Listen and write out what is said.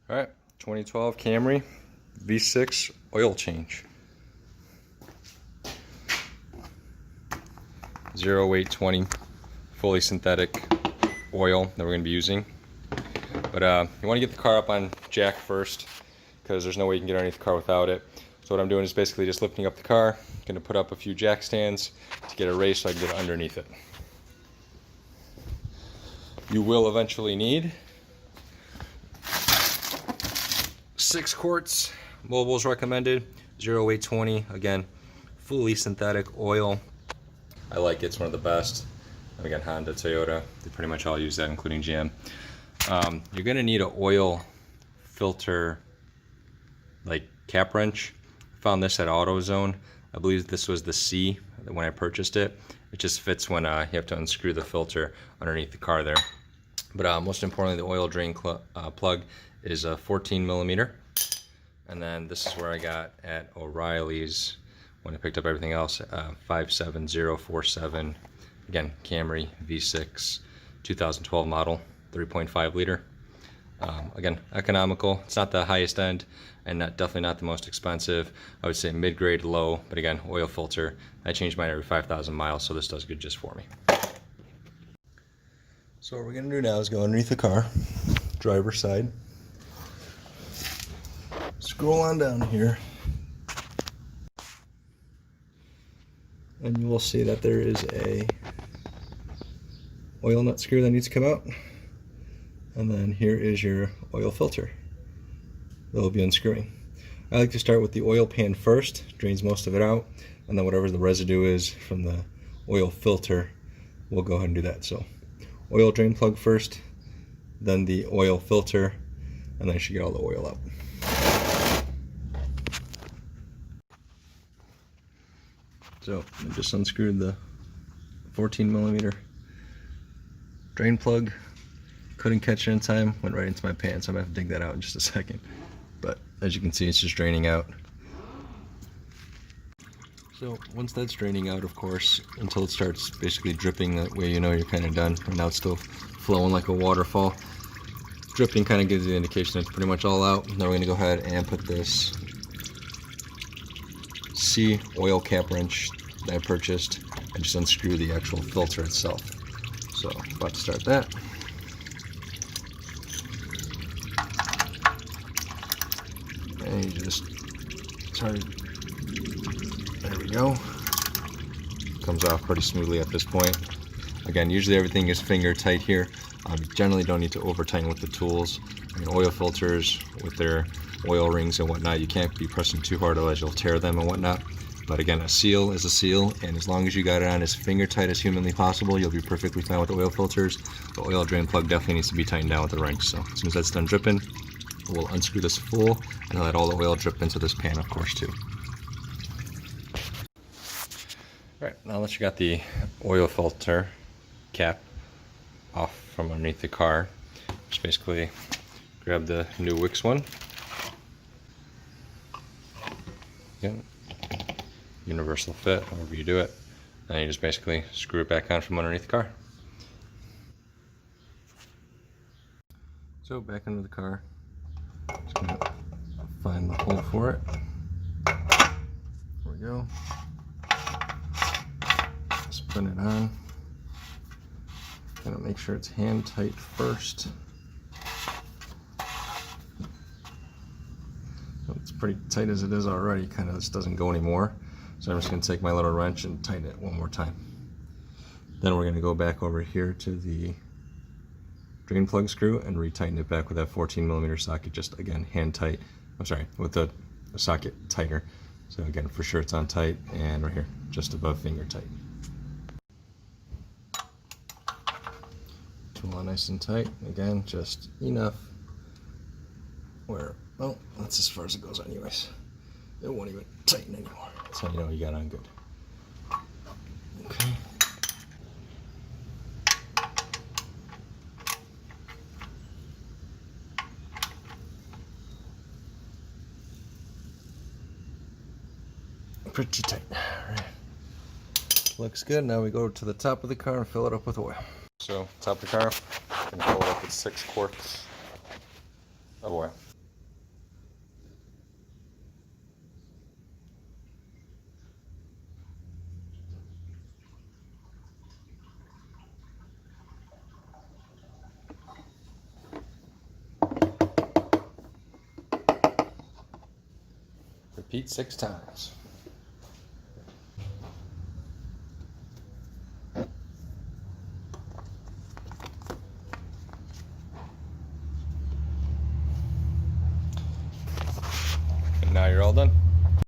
All right, 2012 Camry V6 oil change. 0820 fully synthetic oil that we're going to be using. But you want to get the car up on jack first because there's no way you can get underneath the car without it. So what I'm doing is basically just lifting up the car. Going to put up a few jack stands to get it raised so I can get underneath it. You will eventually need 6 quarts. Mobil's recommended. 0820, again, fully synthetic oil. I like it, it's one of the best. And again, Honda, Toyota, they pretty much all use that, including GM. You're gonna need an oil filter, like cap wrench. I found this at AutoZone. I believe this was the C when I purchased it. It just fits when you have to unscrew the filter underneath the car there. But most importantly, the oil drain plug is a 14 millimeter. And then this is where I got at O'Reilly's when I picked up everything else, 57047. Again, Camry V6, 2012 model, 3.5 liter. Again, economical. It's not the highest end and definitely not the most expensive. I would say mid-grade, low, but again, oil filter. I change mine every 5,000 miles, so this does good just for me. So what we're gonna do now is go underneath the car, driver's side. Scroll on down here. And you will see that there is a oil nut screw that needs to come out. And then here is your oil filter that will be unscrewing. I like to start with the oil pan first, drains most of it out, and then whatever the residue is from the oil filter, we'll go ahead and do that. So oil drain plug first, then the oil filter, and then I should get all the oil out. So I just unscrewed the 14 millimeter drain plug. Couldn't catch it in time, went right into my pants. I'm gonna have to dig that out in just a second. But as you can see, it's just draining out. So once that's draining out, of course, until it starts basically dripping, that way you know you're kind of done. And now it's still flowing like a waterfall. Dripping kind of gives you the indication it's pretty much all out. Now we're gonna go ahead and put this C oil cap wrench that I purchased and just unscrew the actual filter itself. So about to start that. And you just turn, there we go. Comes off pretty smoothly at this point. Again, usually everything is finger tight here. You generally don't need to over tighten with the tools. I mean, oil filters with their oil rings and whatnot, you can't be pressing too hard otherwise you'll tear them and whatnot. But again, a seal is a seal, and as long as you got it on as finger tight as humanly possible, you'll be perfectly fine with the oil filters. The oil drain plug definitely needs to be tightened down with the wrench. So as soon as that's done dripping, we'll unscrew this full and let all the oil drip into this pan, of course, too. All right, now that you got the oil filter cap off from underneath the car, just basically grab the new Wix one. Again, universal fit, however you do it. And you just basically screw it back on from underneath the car. So back under the car, just gonna find the hole for it. There we go. Spin it on. Gonna make sure it's hand tight first. It's pretty tight as it is already, kind of just doesn't go anymore. So I'm just going to take my little wrench and tighten it one more time. Then we're going to go back over here to the drain plug screw and retighten it back with that 14 millimeter socket, just again hand tight. I'm sorry, with the socket tighter. So again, for sure it's on tight, and right here, just above finger tight. Tool on nice and tight. Again, just enough where, well, that's as far as it goes anyways. It won't even tighten anymore. That's how you know you got on good. Okay. Pretty tight. All right. Looks good. Now we go to the top of the car and fill it up with oil. So, top of the car, I'm going to fill it up with 6 quarts of oil. Repeat 6 times. And now you're all done.